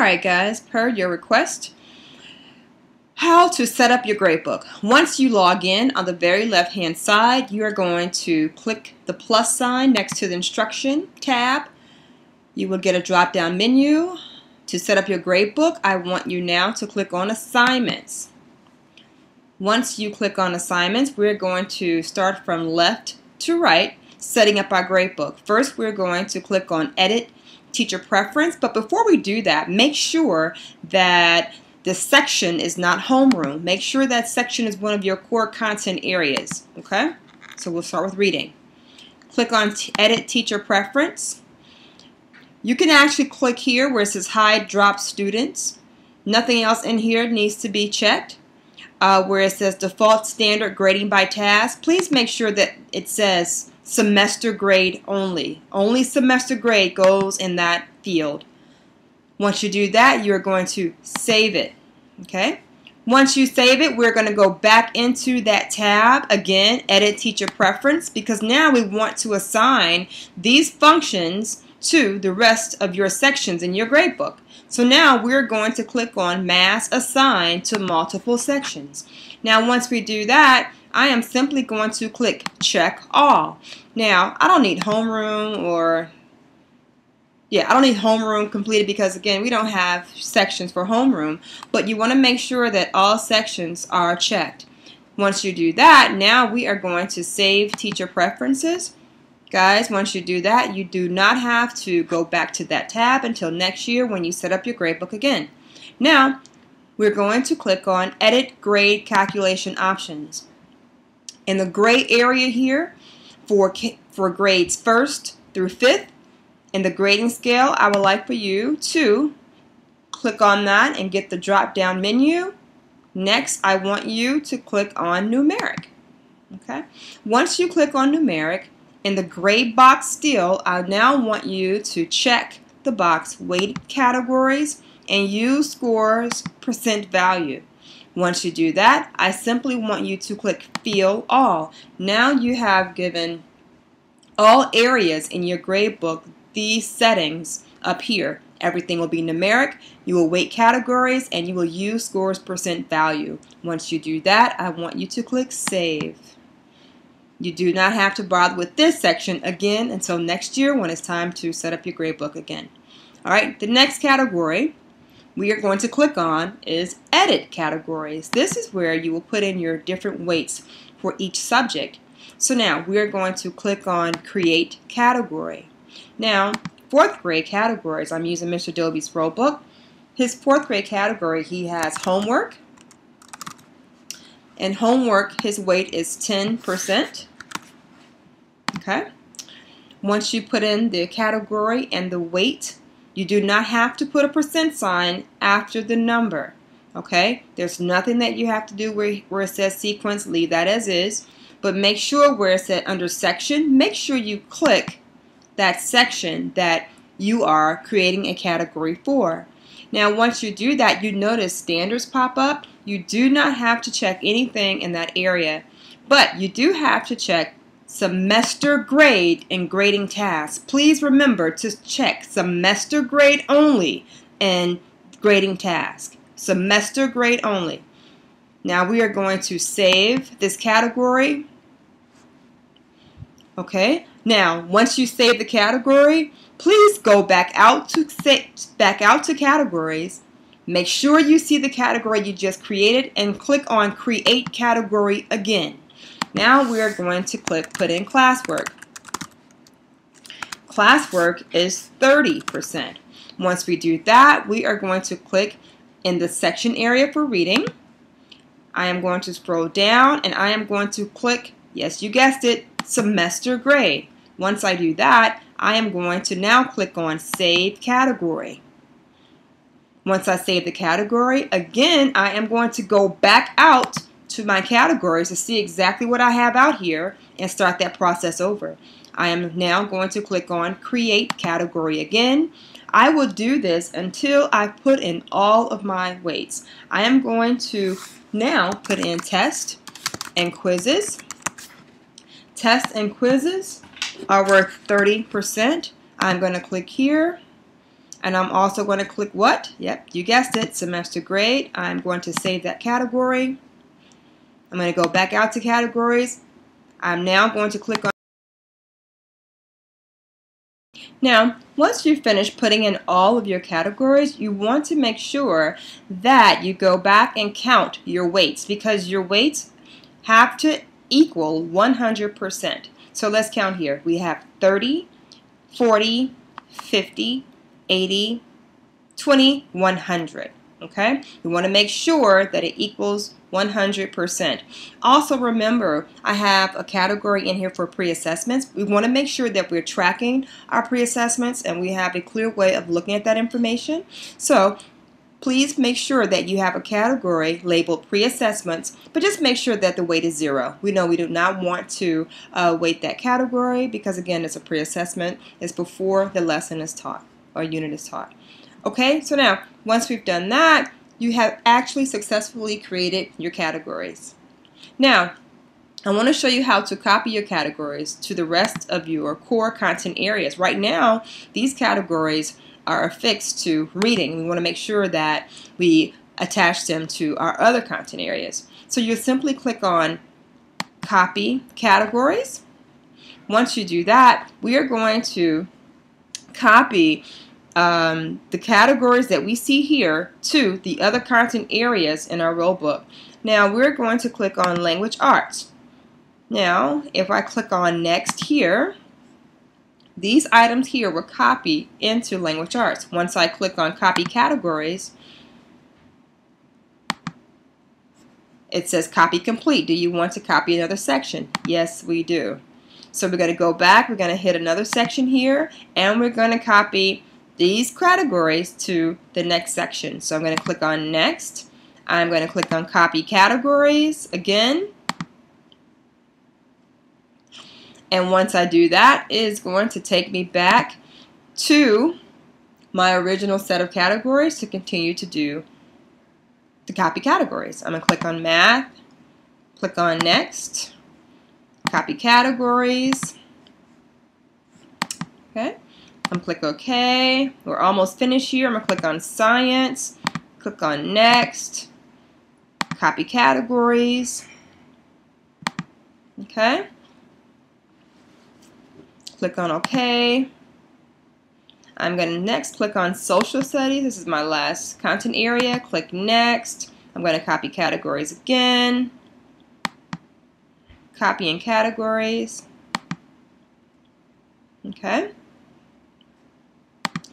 Alright guys, per your request, how to set up your gradebook. Once you log in, on the very left hand side, you are going to click the plus sign next to the instruction tab. You will get a drop down menu. To set up your gradebook, I want you now to click on assignments. Once you click on assignments, we're going to start from left to right, setting up our gradebook. First, we're going to click on edit teacher preference, but before we do that, make sure that the section is not homeroom. Make sure that section is one of your core content areas. Okay, so we'll start with reading. Click on edit teacher preference. You can actually click here where it says hide drop students. Nothing else in here needs to be checked. Where it says default standard grading by task, please make sure that it says semester grade only. Only semester grade goes in that field. Once you do that, you're going to save it. Okay? Once you save it, we're going to go back into that tab again, edit teacher preference, because now we want to assign these functions to the rest of your sections in your gradebook. So now we're going to click on mass assign to multiple sections. Now once we do that, I am simply going to click check all. Now I don't need homeroom I don't need homeroom completed because again we don't have sections for homeroom, but you want to make sure that all sections are checked. Once you do that, now we are going to save teacher preferences. Guys, once you do that, you do not have to go back to that tab until next year when you set up your gradebook again. Now, we're going to click on Edit Grade Calculation Options. In the gray area here, for grades 1st through 5th, in the grading scale, I would like for you to click on that and get the drop-down menu. Next, I want you to click on Numeric. Okay? Once you click on Numeric, in the gray box still, I now want you to check the box weighted categories and use scores percent value. Once you do that, I simply want you to click Fill All. Now you have given all areas in your gradebook these settings up here. Everything will be numeric, you will weight categories, and you will use scores percent value. Once you do that, I want you to click Save. You do not have to bother with this section again until next year when it's time to set up your gradebook again. Alright, the next category we are going to click on is Edit Categories. This is where you will put in your different weights for each subject. So now we are going to click on Create Category. Now, 4th grade categories, I'm using Mr. Dobie's rulebook. His 4th grade category, he has homework. And homework, his weight is 10%. Okay. Once you put in the category and the weight, you do not have to put a percent sign after the number. Okay. There's nothing that you have to do where it says sequence, leave that as is. But make sure where it says under section, make sure you click that section that you are creating a category for. Now once you do that, you notice standards pop up. You do not have to check anything in that area, but you do have to check semester grade and grading tasks. Please remember to check semester grade only and grading task. Semester grade only. Now we are going to save this category. Okay. Now once you save the category, please go back out to categories. Make sure you see the category you just created and click on Create Category again. Now we are going to put in classwork. Classwork is 30%. Once we do that, we are going to click in the section area for reading. I am going to scroll down and I am going to click, yes you guessed it, semester grade. Once I do that, I am going to now click on Save Category. Once I save the category, again, I am going to go back out to my categories to see exactly what I have out here and start that process over. I am now going to click on Create Category again. I will do this until I put in all of my weights. I am going to now put in Test and Quizzes. Tests and quizzes are worth 30%. I'm going to click here. And I'm also going to click what? Yep, you guessed it, semester grade. I'm going to save that category. I'm going to go back out to categories. I'm now going to click on. Now, once you finish putting in all of your categories, you want to make sure that you go back and count your weights, because your weights have to equal 100%. So let's count here. We have 30, 40, 50, 80, 20, 100. Okay? We want to make sure that it equals 100%. Also remember, I have a category in here for pre-assessments. We want to make sure that we're tracking our pre-assessments and we have a clear way of looking at that information. So please make sure that you have a category labeled pre-assessments, but just make sure that the weight is 0. We know we do not want to weight that category because, again, it's a pre-assessment. It's before the lesson is taught or unit is taught. Okay, so now once we've done that, you have actually successfully created your categories. Now, I want to show you how to copy your categories to the rest of your core content areas. Right now, these categories are affixed to reading. We want to make sure that we attach them to our other content areas. So you simply click on Copy Categories. Once you do that, we are going to copy the categories that we see here to the other content areas in our rule book. Now we're going to click on Language Arts. Now if I click on Next here, these items here will copy into Language Arts. Once I click on Copy Categories, it says Copy Complete. Do you want to copy another section? Yes, we do. So we're going to go back, we're going to hit another section here, and we're going to copy these categories to the next section. So I'm going to click on Next. I'm going to click on Copy Categories again. And once I do that, it is going to take me back to my original set of categories to continue to do the copy categories. I'm going to click on Math, click on Next, Copy Categories. Okay. I'm going to click OK. We're almost finished here. I'm going to click on Science, click on Next, Copy Categories. Okay. Click on OK. I'm going to next click on Social Studies. This is my last content area. Click Next. I'm going to copy categories again. Copy in categories. Okay.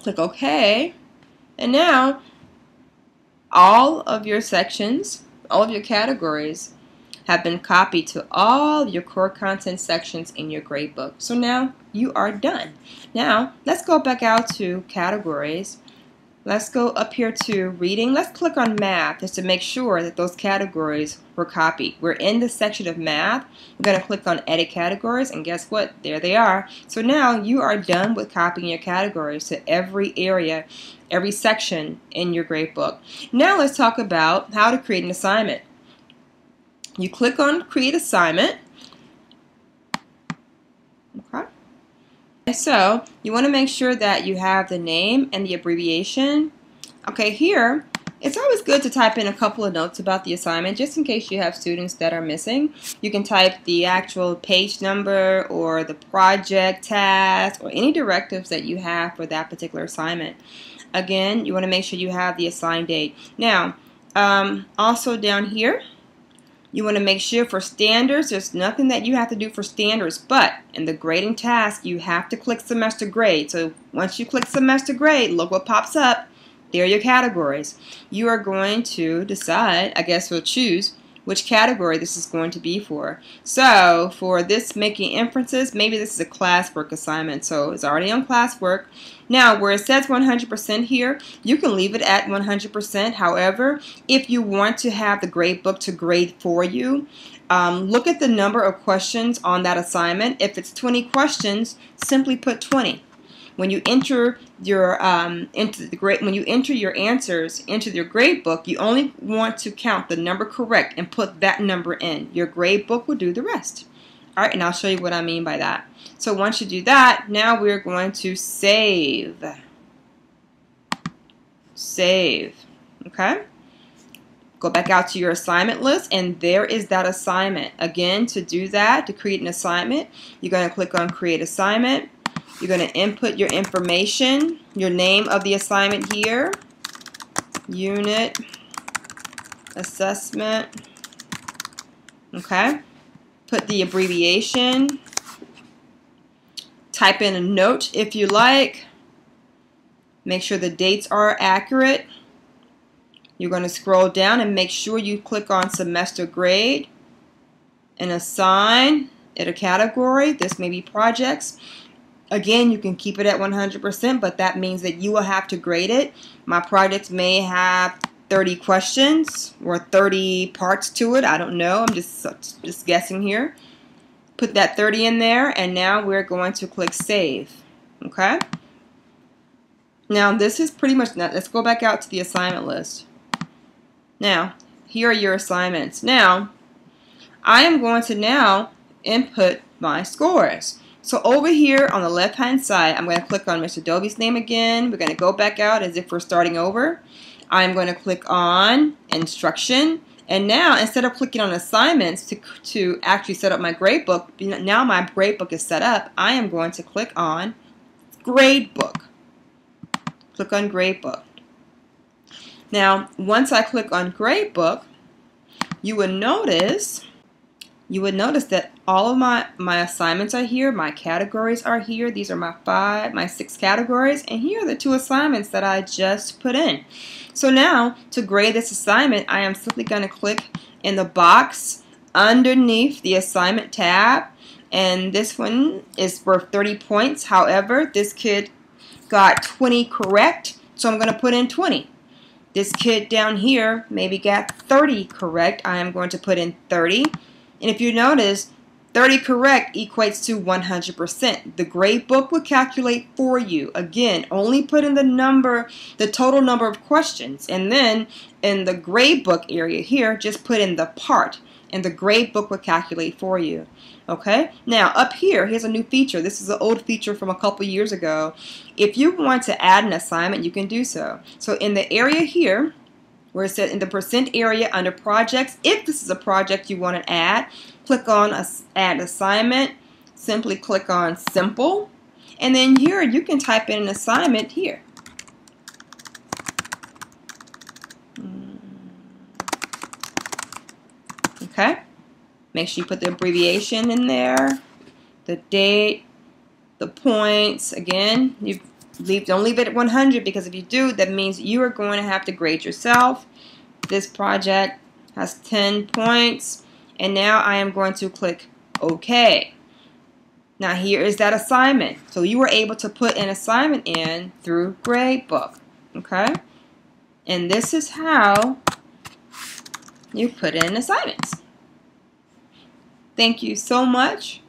Click OK. And now all of your sections, all of your categories have been copied to all your core content sections in your gradebook. So now you are done. Now let's go back out to categories. Let's go up here to reading. Let's click on Math just to make sure that those categories were copied. We're in the section of Math. We're going to click on Edit Categories, and guess what? There they are. So now you are done with copying your categories to every area, every section in your gradebook. Now let's talk about how to create an assignment. You click on Create Assignment. Okay. So you want to make sure that you have the name and the abbreviation. Okay, here it's always good to type in a couple of notes about the assignment just in case you have students that are missing. You can type the actual page number or the project task or any directives that you have for that particular assignment. Again, you want to make sure you have the assigned date. Now, also down here, you want to make sure for standards, there's nothing that you have to do for standards, but in the grading task, you have to click semester grade. So once you click semester grade, look what pops up. There are your categories. You are going to decide, I guess we'll choose which category this is going to be for. So for this making inferences, maybe this is a classwork assignment. So it's already on classwork. Now where it says 100% here, you can leave it at 100%. However, if you want to have the gradebook to grade for you, look at the number of questions on that assignment. If it's 20 questions, simply put 20. When you enter your your answers into your gradebook, you only want to count the number correct and put that number in. Your gradebook will do the rest. All right, and I'll show you what I mean by that. So once you do that, now we're going to save. save. Okay? Go back out to your assignment list, and there is that assignment. Again, to do that, to create an assignment, you're going to click on Create Assignment. You're going to input your information, your name of the assignment here, Unit Assessment. Okay? Put the abbreviation. Type in a note if you like. Make sure the dates are accurate. You're going to scroll down and make sure you click on semester grade and assign it a category. This may be projects. Again, you can keep it at 100%, but that means that you will have to grade it. My projects may have 30 questions or 30 parts to it. I don't know. I'm just guessing here. Put that 30 in there, and now we're going to click Save. Okay? Now, this is pretty much, let's go back out to the assignment list. Now, here are your assignments. Now, I am going to now input my scores. So over here on the left hand side, I'm going to click on Mr. Dobie's name again. We're going to go back out as if we're starting over. I'm going to click on Instruction. And now, instead of clicking on Assignments to actually set up my gradebook, now my gradebook is set up, I am going to click on Gradebook. Click on Gradebook. Now, once I click on Gradebook, you would notice that all of my assignments are here, my categories are here. These are my 6 categories, and here are the 2 assignments that I just put in. So now, to grade this assignment, I am simply going to click in the box underneath the assignment tab, and this one is worth 30 points. However, this kid got 20 correct, so I'm going to put in 20. This kid down here maybe got 30 correct. I am going to put in 30. And if you notice, 30 correct equates to 100%. The gradebook will calculate for you. Again, only put in the total number of questions. And then in the gradebook area here, just put in the part. And the gradebook will calculate for you. Okay? Now, up here, here's a new feature. This is an old feature from a couple years ago. If you want to add an assignment, you can do so. So in the area here, where it says in the percent area under projects, if this is a project you want to add, click on Add Assignment. Simply click on Simple. And then here, you can type in an assignment here. Okay? Make sure you put the abbreviation in there, the date, the points. Again, don't leave it at 100, because if you do, that means you are going to have to grade yourself. This project has 10 points, and now I am going to click OK. Now here is that assignment. So you were able to put an assignment in through Gradebook. Okay? And this is how you put in assignments. Thank you so much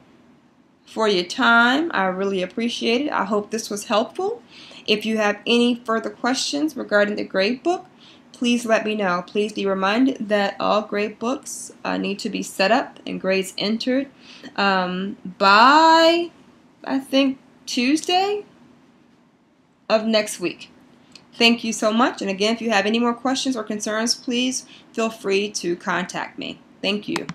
for your time. I really appreciate it. I hope this was helpful. If you have any further questions regarding the gradebook, please let me know. Please be reminded that all gradebooks need to be set up and grades entered by, I think, Tuesday of next week. Thank you so much. And again, if you have any more questions or concerns, please feel free to contact me. Thank you.